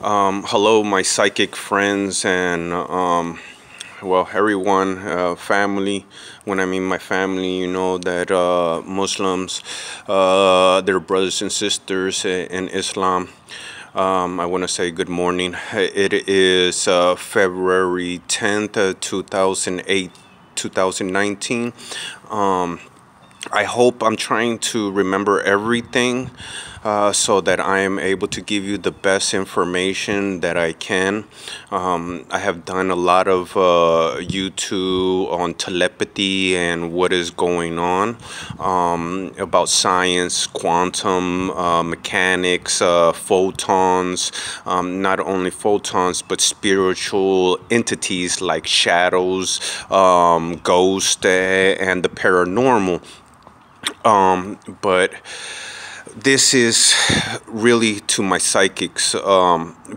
Hello, my psychic friends and well, everyone, family. When I mean my family, you know that Muslims, they're brothers and sisters in Islam. I want to say good morning. It is February 10th, 2008, 2019. I hope I'm trying to remember everything so that I am able to give you the best information that I can. I have done a lot of YouTube on telepathy and what is going on about science, quantum mechanics, photons, not only photons, but spiritual entities like shadows, ghosts, and the paranormal. But this is really to my psychics,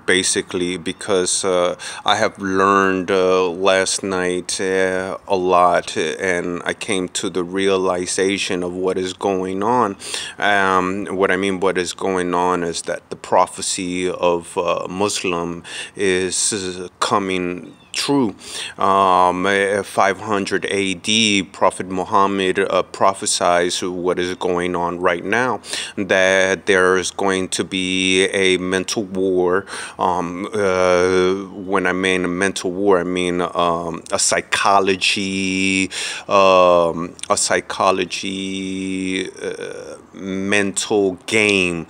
basically, because I have learned last night a lot, and I came to the realization of what is going on. What I mean, what is going on is that the prophecy of Muslim is coming true. 500 AD, Prophet Muhammad prophesies what is going on right now, that there is going to be a mental war. When I mean a mental war, I mean a psychology mental game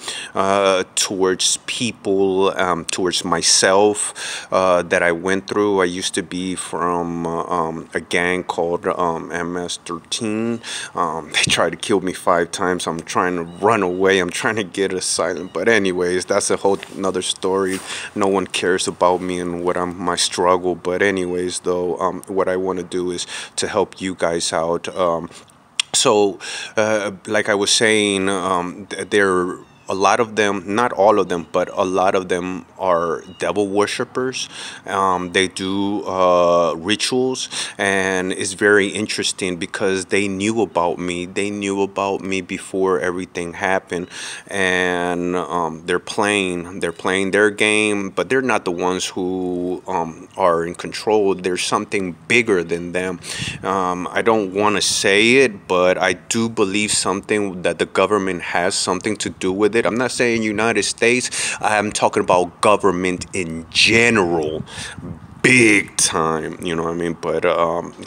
towards people, towards myself, that I went through. I used to be from a gang called MS-13. They tried to kill me 5 times. I'm trying to run away. I'm trying to get asylum. But anyways, that's a whole another story. No one cares about me and what my struggle. But anyways, though, what I want to do is to help you guys out. So, like I was saying, there a lot of them, not all of them, but a lot of them are devil worshippers. They do rituals, and it's very interesting because they knew about me. They knew about me before everything happened, and they're playing their game, but they're not the ones who are in control. There's something bigger than them. I don't want to say it, but I do believe something that the government has something to do with it. I'm not saying United States. I'm talking about government in general. Big time, you know what I mean? But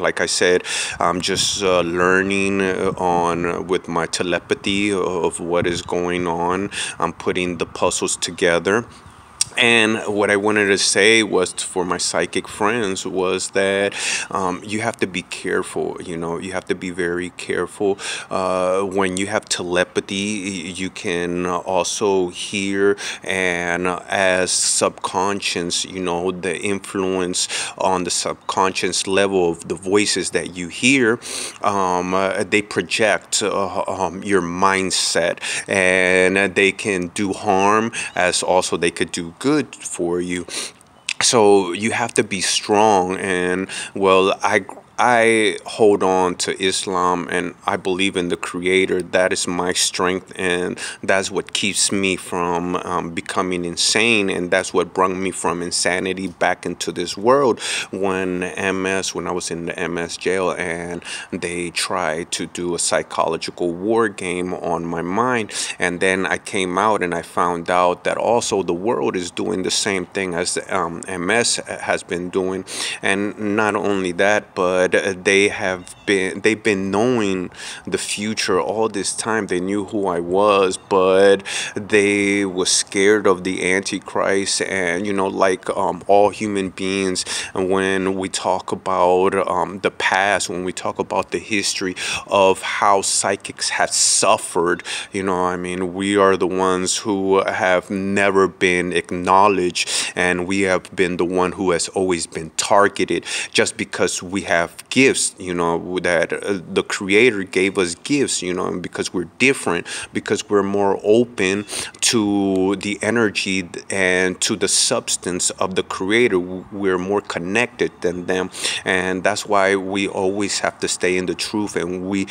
like I said, I'm just learning on with my telepathy of what is going on. I'm putting the puzzles together. And what I wanted to say was for my psychic friends was that you have to be careful. You know, you have to be very careful. When you have telepathy, you can also hear, and as subconscious, you know, the influence on the subconscious level of the voices that you hear, they project your mindset, and they can do harm as also they could do good for you. So you have to be strong. And well, I hold on to Islam, and I believe in the Creator. That is my strength, and that's what keeps me from becoming insane, and that's what brought me from insanity back into this world when I was in the MS jail, and they tried to do a psychological war game on my mind. And then I came out and I found out that also the world is doing the same thing as MS has been doing. And not only that, but they've been knowing the future all this time. They knew who I was, but they were scared of the Antichrist. And you know, like all human beings, and when we talk about the past, when we talk about the history of how psychics have suffered, you know, I mean, we are the ones who have never been acknowledged, and we have been the one who has always been targeted just because we have gifts, that the Creator gave us gifts, and because we're different, because we're more open to the energy and to the substance of the Creator. We're more connected than them, and that's why we always have to stay in the truth, and we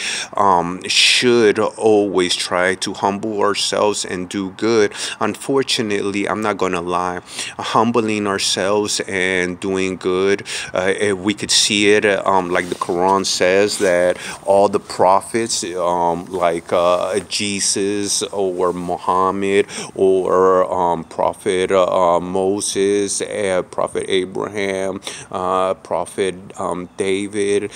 should always try to humble ourselves and do good. Unfortunately, I'm not gonna lie, humbling ourselves and doing good, we could see it, like the Quran says that all the prophets, like Jesus or Muhammad or Prophet Moses, Prophet Abraham, Prophet David,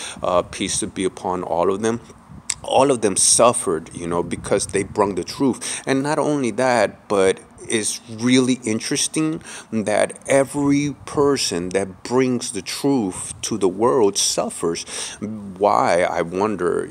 peace be upon all of them suffered, because they brung the truth. And not only that, but it's really interesting that every person that brings the truth to the world suffers. Why? I wonder,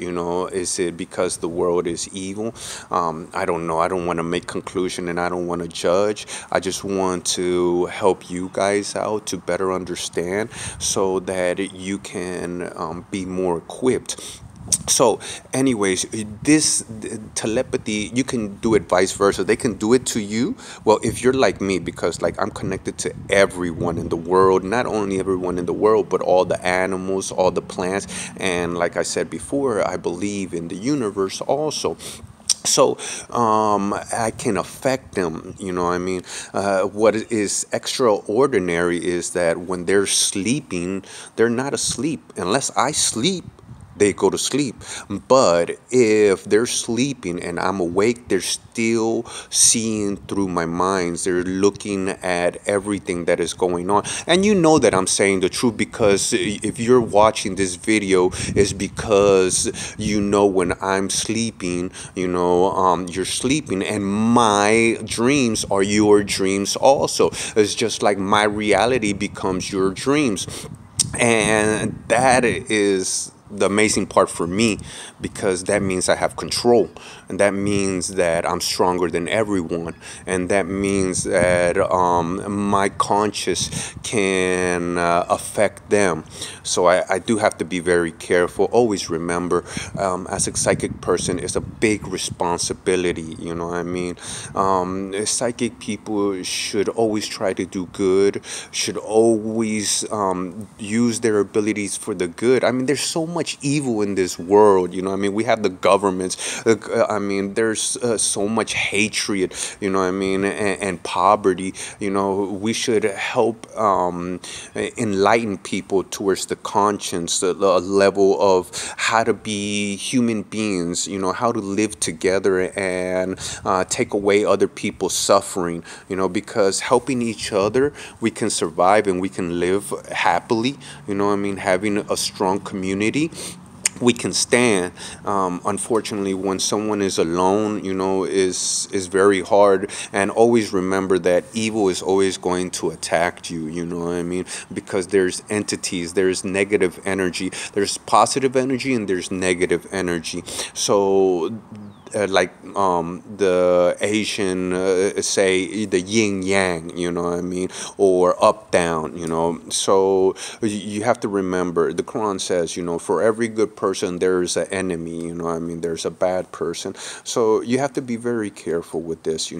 is it because the world is evil? I don't know. I don't want to make conclusion, and I don't want to judge. I just want to help you guys out to better understand so that you can be more equipped. So, anyways, this telepathy, you can do it vice versa. They can do it to you. Well, if you're like me, because like I'm connected to everyone in the world, not only everyone in the world, but all the animals, all the plants. And like I said before, I believe in the universe also. So I can affect them, what I mean. What is extraordinary is that when they're sleeping, they're not asleep. Unless I sleep, they go to sleep. But if they're sleeping and I'm awake, they're still seeing through my minds. They're looking at everything that is going on. And you know that I'm saying the truth, because if you're watching this video, it's because when I'm sleeping, you're sleeping, and my dreams are your dreams also. It's just like my reality becomes your dreams. And that is the amazing part for me, because that means I have control, and that means that I'm stronger than everyone, and that means that my conscious can affect them. So I do have to be very careful. Always remember, as a psychic person, it's a big responsibility. What I mean. Psychic people should always try to do good, should always use their abilities for the good. I mean, there's so much evil in this world. I mean, we have the governments. I mean, there's so much hatred. I mean, and poverty. We should help enlighten people towards the conscience, the level of how to be human beings. How to live together and take away other people's suffering. Because helping each other, we can survive and we can live happily. What I mean, having a strong community, we can stand. Unfortunately, when someone is alone, is very hard. And always remember that evil is always going to attack you. What I mean? Because there's entities, there's negative energy, there's positive energy, and there's negative energy. So like the Asian say the yin yang, what I mean, or up down, So you have to remember, the Quran says, for every good person there's an enemy, what I mean, there's a bad person. So you have to be very careful with this,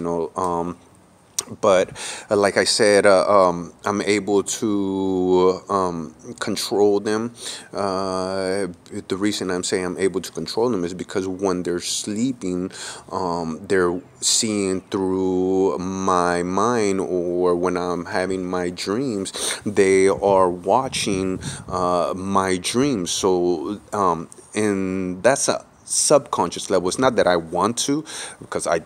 But like I said, I'm able to control them. The reason I'm saying I'm able to control them is because when they're sleeping, they're seeing through my mind, or when I'm having my dreams, they are watching my dreams. So, and that's a subconscious level. It's not that I want to, because I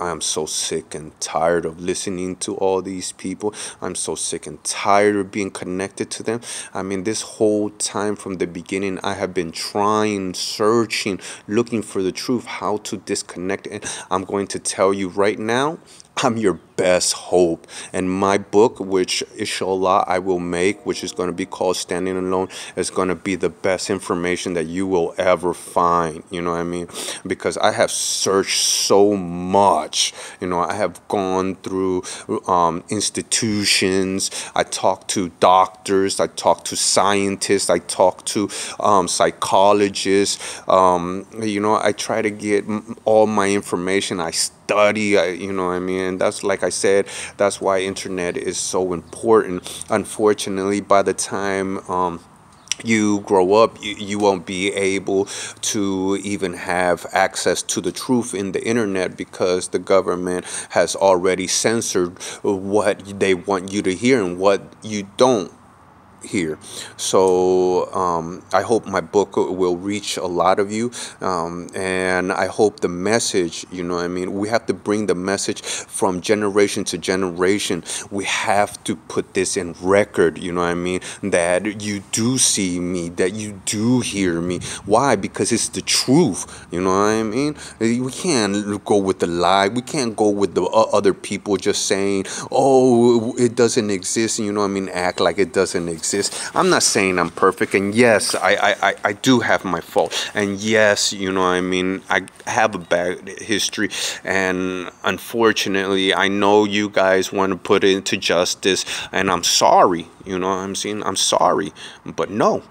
am so sick and tired of listening to all these people. I'm so sick and tired of being connected to them. I mean, this whole time from the beginning, I have been trying, searching, looking for the truth, how to disconnect. And I'm going to tell you right now, I'm your best hope. And my book, which inshallah I will make, which is going to be called Standing Alone, is going to be the best information that you will ever find. You know what I mean? Because I have searched so much. You know, I have gone through institutions. I talked to doctors. I talked to scientists. I talked to psychologists. You know, I try to get all my information. I study, you know what I mean? And that's, like I said, that's why internet is so important. Unfortunately, by the time you grow up, you won't be able to even have access to the truth in the internet, because the government has already censored what they want you to hear and what you don't here. So I hope my book will reach a lot of you, and I hope the message, you know what I mean, we have to bring the message from generation to generation. We have to put this in record, you know what I mean, that you do see me, that you do hear me. Why? Because it's the truth, you know what I mean. We can't go with the lie. We can't go with the other people just saying, oh, it doesn't exist, you know what I mean, act like it doesn't exist. I'm not saying I'm perfect, and yes, I do have my fault, and yes, you know what I mean, I have a bad history, and unfortunately, I know you guys want to put it into justice, and I'm sorry, you know what I'm saying, I'm sorry, but no.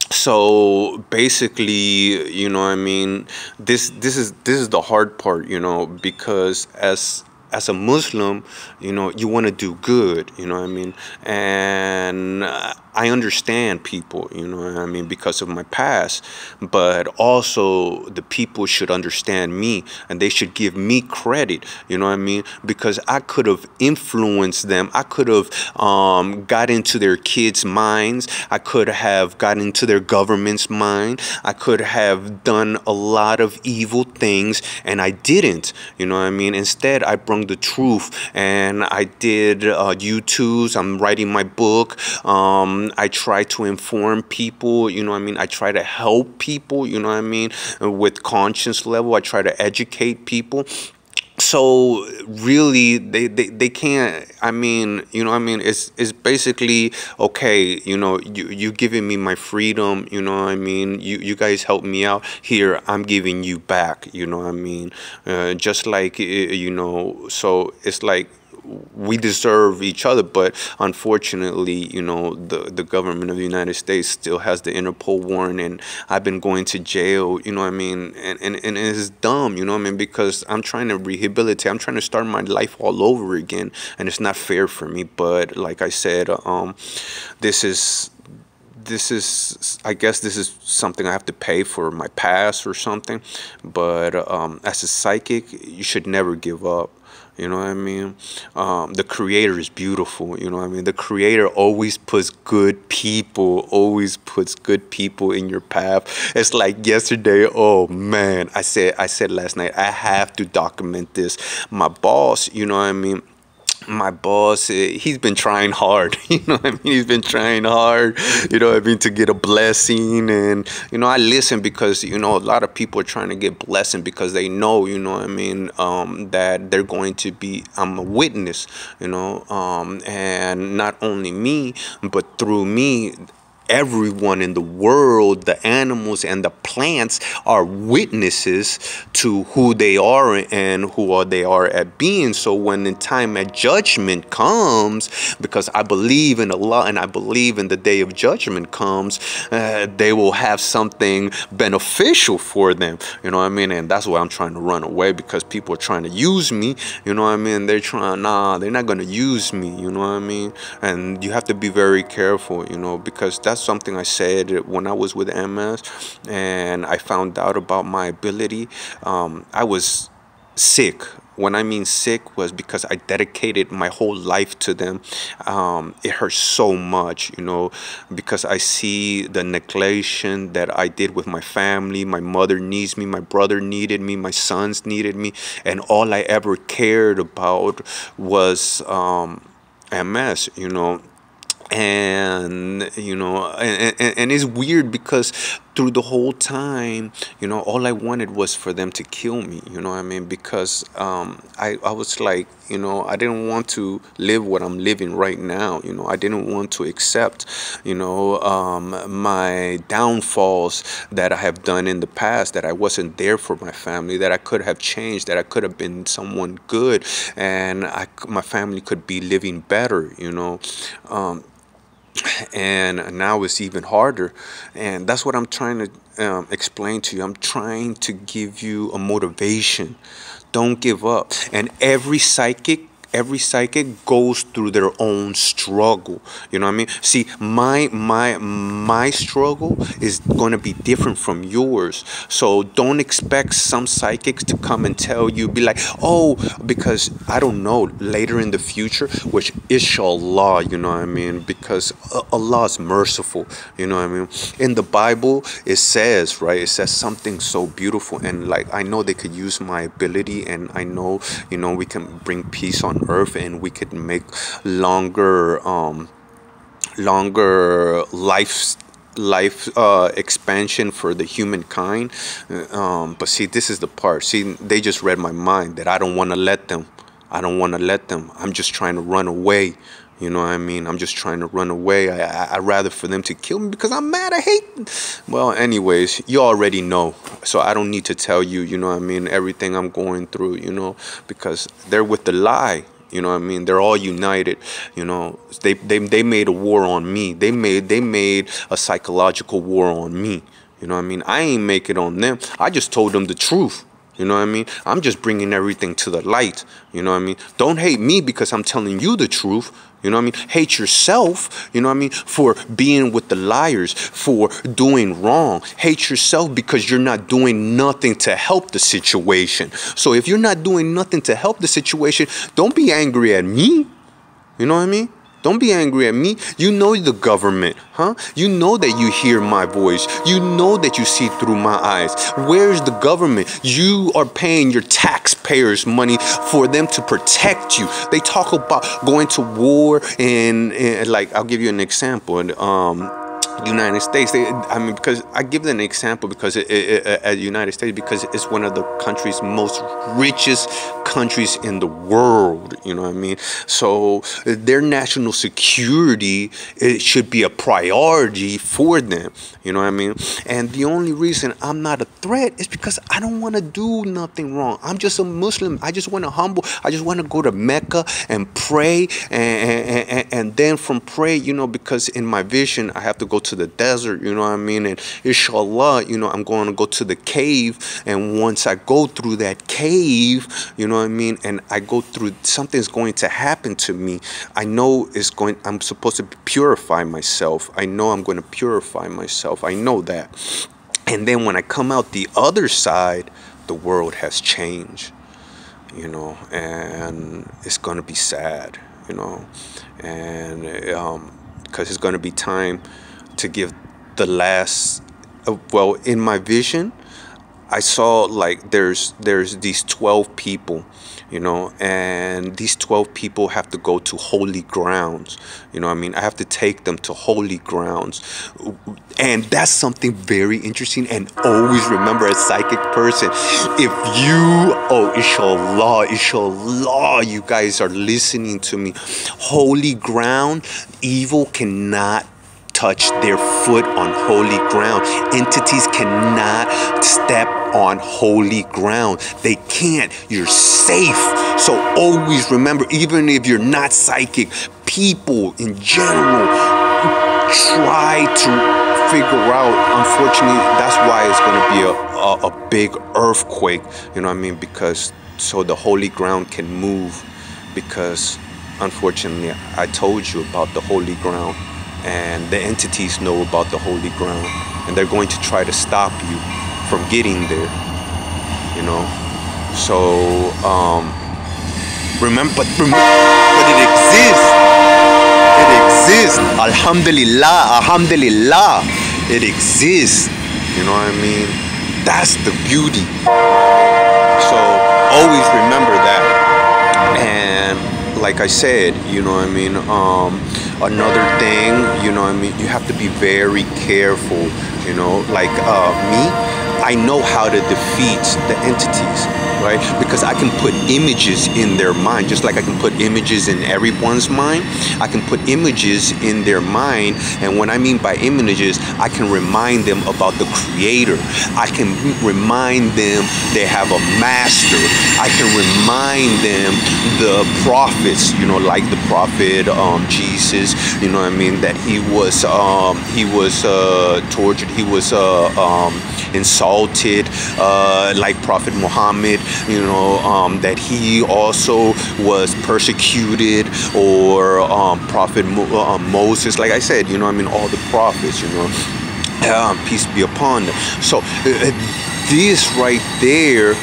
So basically, you know what I mean, this is the hard part, you know, because as a Muslim, you know, you want to do good, you know what I mean? And I understand people, you know what I mean, because of my past, but also the people should understand me, and they should give me credit, you know what I mean? Because I could have influenced them. I could have got into their kids' minds. I could have got into their government's mind. I could have done a lot of evil things, and I didn't, you know what I mean? Instead, I brought the truth, and I did YouTubes. I'm writing my book. I try to inform people, you know what I mean? I try to help people, you know what I mean? With conscience level, I try to educate people. So really, they can't, I mean, you know what I mean, it's basically, okay, you know, you giving me my freedom, you know what I mean, you guys help me out, here I'm giving you back, you know what I mean, just like, you know, so it's like we deserve each other, but unfortunately, you know, the government of the United States still has the Interpol warrant, and I've been going to jail, you know what I mean, and it's dumb, you know what I mean, because I'm trying to rehabilitate, I'm trying to start my life all over again, and it's not fair for me. But like I said, this is I guess this is something I have to pay for my past or something. But as a psychic, you should never give up. You know what I mean? The creator is beautiful. You know what I mean? The creator always puts always puts good people in your path. It's like yesterday. Oh man, I said last night, I have to document this. My boss, you know what I mean? My boss, he's been trying hard. You know what I mean? He's been trying hard, you know what I mean, to get a blessing. And, you know, I listen because, you know, a lot of people are trying to get blessing because they know, you know what I mean, that they're going to be, I'm a witness, you know, and not only me, but through me, everyone in the world, the animals and the plants, are witnesses to who they are and they are at being. So when the time at judgment comes, because I believe in Allah and I believe in the day of judgment comes, they will have something beneficial for them, you know what I mean? And that's why I'm trying to run away, because people are trying to use me, you know what I mean? They're trying, nah, they're not going to use me, you know what I mean? And you have to be very careful, you know, because that's something I said when I was with MS and I found out about my ability. I was sick. When I mean sick was because I dedicated my whole life to them. It hurts so much, you know, because I see the neglection that I did with my family. My mother needs me, my brother needed me, my sons needed me, and all I ever cared about was MS, you know. And you know, and it's weird because through the whole time, all I wanted was for them to kill me, what I mean? Because I was like, I didn't want to live what I'm living right now. I didn't want to accept, my downfalls that I have done in the past, that I wasn't there for my family, that I could have changed, that I could have been someone good, and my family could be living better, and now it's even harder. And that's what I'm trying to explain to you. I'm trying to give you a motivation. Don't give up. And every psychic goes through their own struggle. You know what I mean? See, my struggle is going to be different from yours. So don't expect some psychics to come and tell you, be like, oh, because I don't know, later in the future, which inshallah, you know what I mean? Because Allah is merciful, you know what I mean? In the Bible, it says, right? It says something so beautiful, and like, I know they could use my ability, and I know, we can bring peace on earth, and we could make longer life expansion for the humankind. But see, this is the part. See, they just read my mind, that I don't want to let them. I'm just trying to run away. You know what I mean? I'm just trying to run away. I'd rather for them to kill me because I'm mad. I hate them. Well, anyways, you already know. So I don't need to tell you, you know what I mean, everything I'm going through, because they're with the lie. You know what I mean? They're all united. They made a war on me. They made a psychological war on me. You know what I mean? I ain't make it on them. I just told them the truth. You know what I mean? I'm just bringing everything to the light. You know what I mean? Don't hate me because I'm telling you the truth. You know what I mean? Hate yourself, you know what I mean, for being with the liars, for doing wrong. Hate yourself because you're not doing nothing to help the situation. So if you're not doing nothing to help the situation, don't be angry at me. You know what I mean? Don't be angry at me. You know the government, huh? You know that you hear my voice. You know that you see through my eyes. Where's the government? You are paying your taxpayers' money for them to protect you. They talk about going to war, and like, I'll give you an example. United States, because I give them an example because at United States, because it's one of the country's most richest countries in the world, you know what I mean? So their national security, it should be a priority for them, you know what I mean? And the only reason I'm not a threat is because I don't want to do nothing wrong. I'm just a Muslim. I just want to I just want to go to Mecca and pray, and then from pray, because in my vision, I have to go to the desert, you know what I mean? And inshallah, I'm going to go to the cave, and once I go through that cave, you know what I mean, and I go through, something's going to happen to me. I know I'm supposed to purify myself. I know I'm going to purify myself. I know that. And then when I come out the other side, the world has changed, and it's going to be sad, and because it's going to be time to give the last, well, in my vision, I saw like there's these 12 people, and these 12 people have to go to holy grounds. You know what I mean? I have to take them to holy grounds. And that's something very interesting. And always remember, a psychic person, if you, inshallah, you guys are listening to me, holy ground, evil cannot touch their foot on holy ground. Entities cannot step on holy ground. They can't. You're safe. So always remember, even if you're not psychic, people in general try to figure out. Unfortunately, that's why it's going to be a big earthquake. You know what I mean? Because so the holy ground can move. Because unfortunately, I told you about the holy ground. And the entities know about the holy ground, and they're going to try to stop you from getting there, So remember, but it exists. It exists. Alhamdulillah. It exists. You know what I mean? That's the beauty. So always remember that. And like I said, another thing, you have to be very careful, like me. I know how to defeat the entities, right? Because I can put images in their mind, just like I can put images in everyone's mind. I can put images in their mind, and what I mean by images, I can remind them about the Creator. I can remind them they have a master. I can remind them the prophets, like the prophet Jesus, that he was tortured, he was insulted, like Prophet Muhammad, that he also was persecuted, or Prophet Moses, like I said, all the prophets, peace be upon them. So this right there,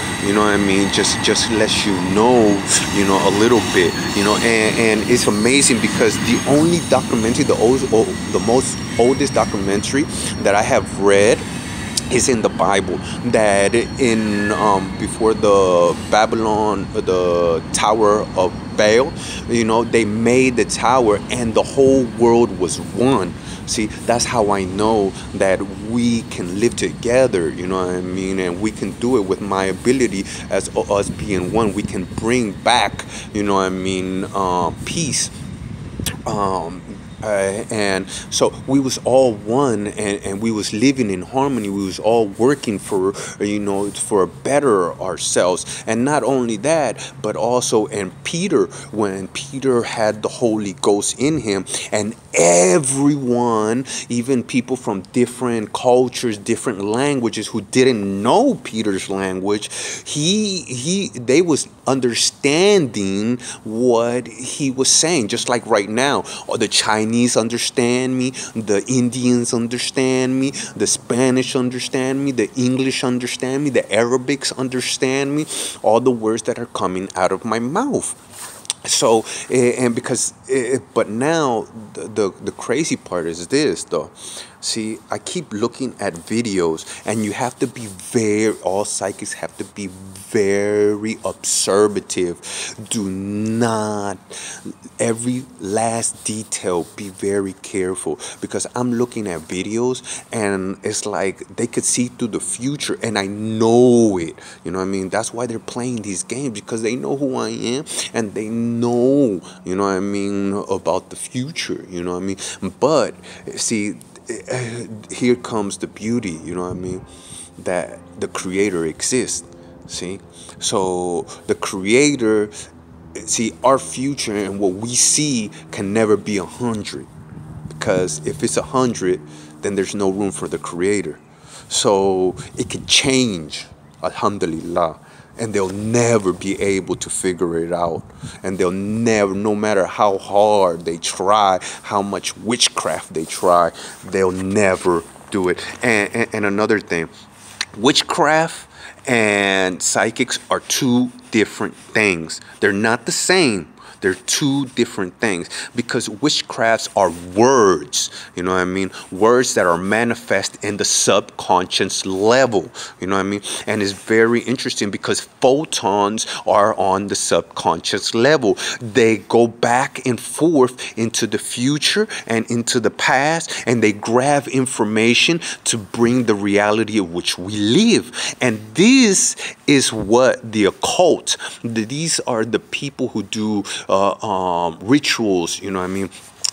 just lets you know, a little bit, and it's amazing because the only documentary, the most oldest documentary that I have read is in the Bible, that in before the Babylon, the Tower of Babel, they made the tower and the whole world was one. See, that's how I know that we can live together, and we can do it with my ability as us being one. We can bring back, peace. And so we was all one, and we was living in harmony. We was all working for better ourselves. And not only that, but also in Peter, when Peter had the Holy Ghost in him, and everyone, even people from different cultures, different languages, who didn't know Peter's language, they was understanding what he was saying. Just like right now, the Chinese understand me, the Indians understand me, the Spanish understand me, the English understand me, the Arabics understand me, all the words that are coming out of my mouth. So, and because, but now the crazy part is this, though. See, I keep looking at videos, and you have to be all psychics have to be very observative. Do not, every last detail, be very careful, because I'm looking at videos, and it's like they could see through the future, and I know it. That's why they're playing these games, because they know who I am, and they know, about the future, But, see, here comes the beauty, that the Creator exists. See, so the Creator, see, our future and what we see can never be 100, because if it's 100, then there's no room for the Creator. So it could change, alhamdulillah, and they'll never be able to figure it out. And they'll never, no matter how hard they try, how much witchcraft they try, they'll never do it. And another thing, witchcraft and psychics are two different things. They're not the same. They're two different things, because witchcrafts are words, words that are manifest in the subconscious level, and it's very interesting because photons are on the subconscious level. They go back and forth into the future and into the past, and they grab information to bring the reality of which we live. And this is what the occult, these are the people who do rituals,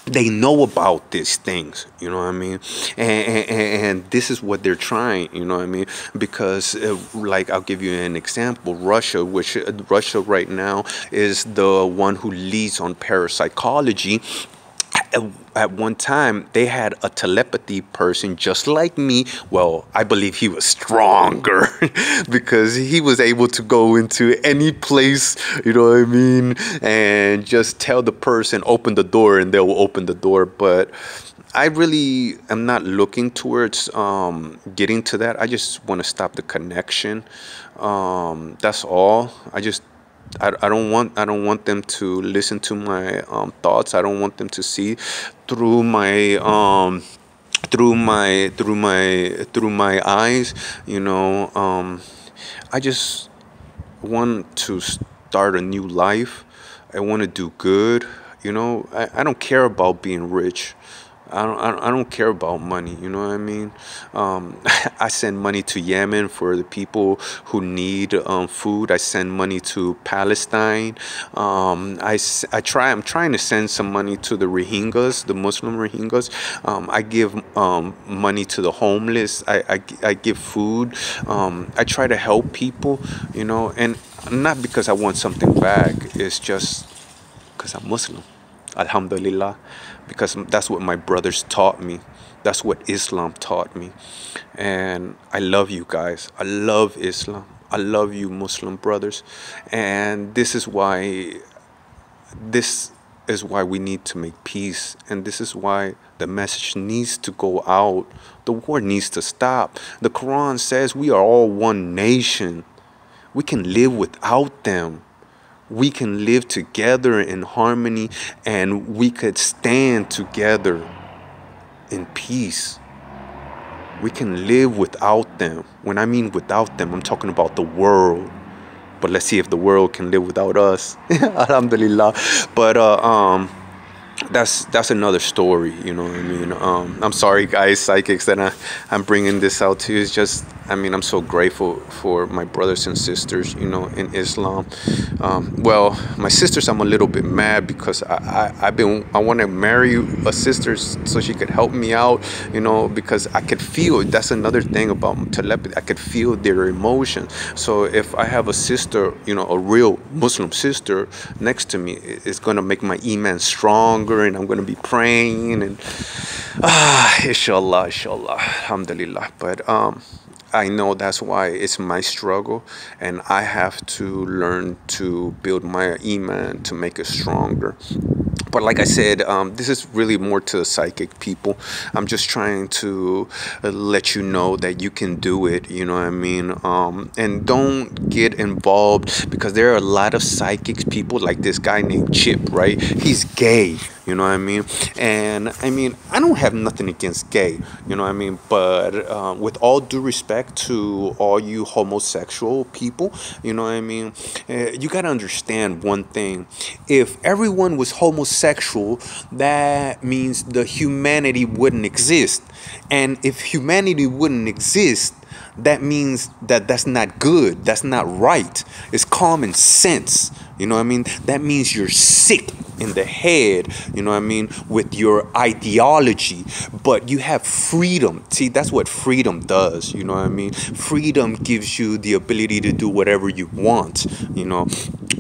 they know about these things, and this is what they're trying, because like, I'll give you an example. Russia right now is the one who leads on parapsychology. At one time, they had a telepathy person just like me. Well, I believe he was stronger because he was able to go into any place, and just tell the person, open the door, and they'll open the door. But I really am not looking towards getting to that. I just want to stop the connection. That's all. I don't want them to listen to my thoughts. I don't want them to see through my eyes. I just want to start a new life, I want to do good. I don't care about being rich. I don't care about money. You know what I mean? I send money to Yemen for the people who need food. I send money to Palestine. I'm trying to send some money to the Rohingyas, the Muslim Rohingyas. I give money to the homeless. I give food. I try to help people. And not because I want something back. It's just because I'm Muslim. Alhamdulillah. Because that's what my brothers taught me. That's what Islam taught me. And I love you guys. I love Islam. I love you Muslim brothers. And this is why we need to make peace. And this is why the message needs to go out. The war needs to stop. The Quran says we are all one nation. We can live without them. We can live together in harmony, and we could stand together in peace. We can live without them. When I mean without them, I'm talking about the world. But let's see if the world can live without us. Alhamdulillah. But that's another story. You know what I mean? I'm sorry, guys, psychics, that I'm bringing this out to you. It's just, I'm so grateful for my brothers and sisters, in Islam. Well, my sisters, I'm a little bit mad because I want to marry a sister so she could help me out, because I could feel. That's another thing about telepathy. I could feel their emotions. So if I have a sister, a real Muslim sister next to me, it's gonna make my iman stronger, and I'm gonna be praying, and inshallah, alhamdulillah. But I know that's why it's my struggle, and I have to learn to build my iman to make it stronger. But like I said, this is really more to the psychic people. I'm just trying to let you know that you can do it, you know what I mean? And don't get involved, because there are a lot of psychic people, like this guy named Chip, right? He's gay, you know what I mean? And I don't have nothing against gay, you know what I mean? But with all due respect to all you homosexual people, you know what I mean? You got to understand one thing. If everyone was homosexual, that means the humanity wouldn't exist. And if humanity wouldn't exist, that means that that's not good. That's not right. It's common sense. You know what I mean? That means you're sick in the head, you know what I mean, with your ideology. But you have freedom. See, that's what freedom does, you know what I mean? Freedom gives you the ability to do whatever you want,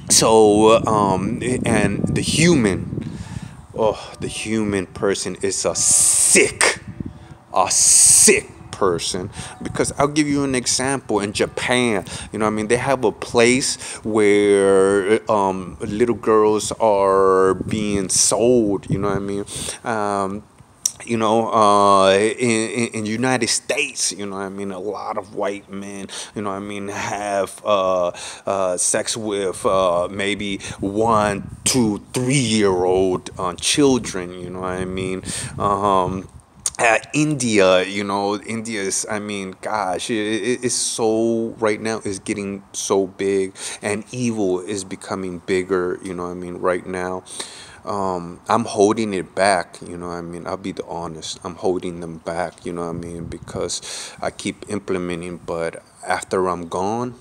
So, and the human person is a sick person. Because I'll give you an example. In Japan, they have a place where little girls are being sold, you know what I mean? In United States, a lot of white men, have sex with maybe 1, 2, 3-year-old children, you know what I mean? India, India's, gosh, it's so, right now, is getting so big, and evil is becoming bigger, right now. I'm holding it back, I'll be the honest. I'm holding them back, because I keep implementing, but after I'm gone,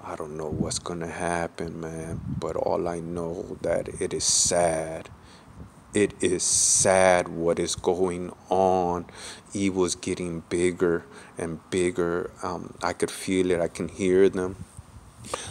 I don't know what's gonna happen, man. But all I know that it is sad. It is sad what is going on. Evil is getting bigger and bigger. I could feel it. I can hear them.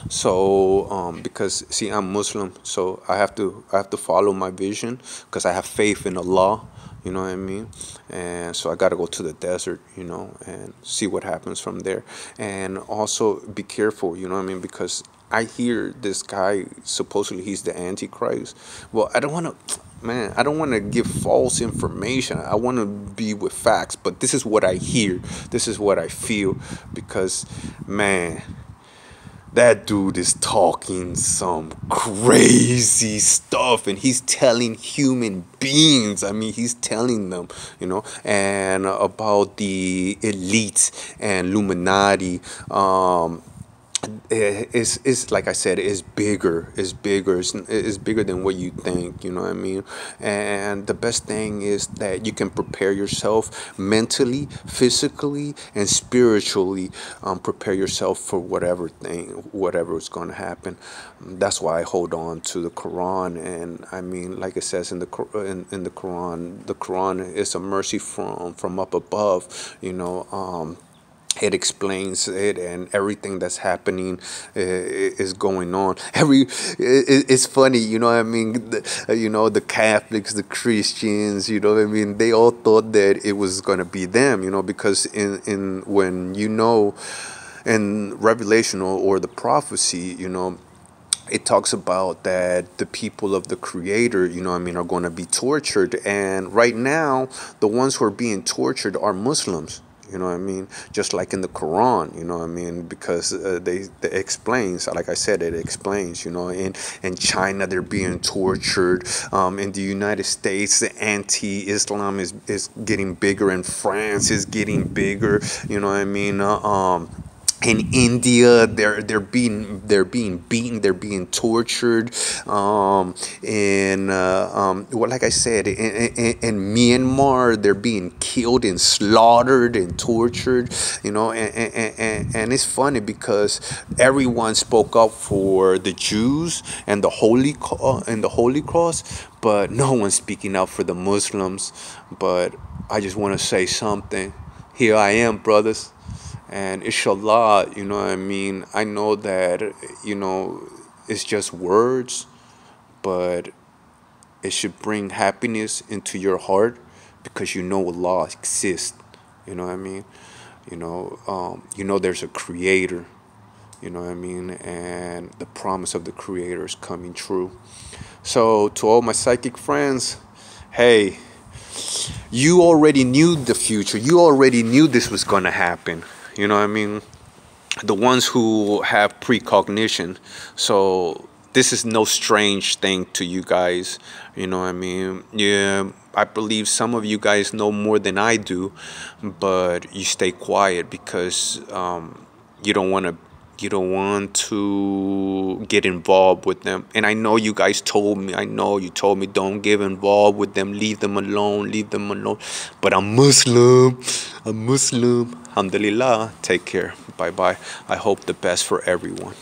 So, because see, I'm Muslim, so I have to follow my vision, because I have faith in Allah. You know what I mean? And so I got to go to the desert, and see what happens from there. And also be careful, you know what I mean? Because I hear this guy, supposedly he's the Antichrist. Well, I don't want to, man, I don't want to give false information. I want to be with facts. But this is what I hear. This is what I feel. Because, man, that dude is talking some crazy stuff, and he's telling human beings, he's telling them, and about the elites and Illuminati, It's like I said, it's bigger than what you think, you know what I mean? And the best thing is that you can prepare yourself mentally, physically, and spiritually. Prepare yourself for whatever is going to happen. That's why I hold on to the Quran. And I mean, like it says in in the Quran is a mercy from up above, you know. It explains it, and everything that's happening is going on. It's funny, you know what I mean? You know, the Catholics, the Christians, you know what I mean? They all thought that it was going to be them, you know, because in when you know in Revelation, or the prophecy, you know, it talks about that the people of the creator, you know what I mean, are going to be tortured. And right now, the ones who are being tortured are Muslims. You know what I mean? Just like in the Quran, you know what I mean? Because they explains, like I said, it explains, you know, in China, they're being tortured. In the United States, the anti-Islam is getting bigger. In France is getting bigger. You know what I mean? In India, they're being beaten, they're being tortured. Well, like I said, in Myanmar, they're being killed and slaughtered and tortured. You know, and it's funny because everyone spoke up for the Jews and the Holy Cross, but no one's speaking up for the Muslims. But I just want to say something. Here I am, brothers. And inshallah, you know what I mean? I know that, you know, it's just words, but it should bring happiness into your heart because you know Allah exists. You know what I mean? You know there's a creator. You know what I mean? And the promise of the creator is coming true. So to all my psychic friends, hey, you already knew the future. You already knew this was going to happen. You know what I mean? The ones who have precognition. So this is no strange thing to you guys. You know what I mean? Yeah, I believe some of you guys know more than I do, but you stay quiet because you don't want to get involved with them. And I know you guys told me, I know you told me, don't get involved with them, leave them alone, leave them alone. But I'm Muslim. Alhamdulillah. Take care. Bye bye. I hope the best for everyone.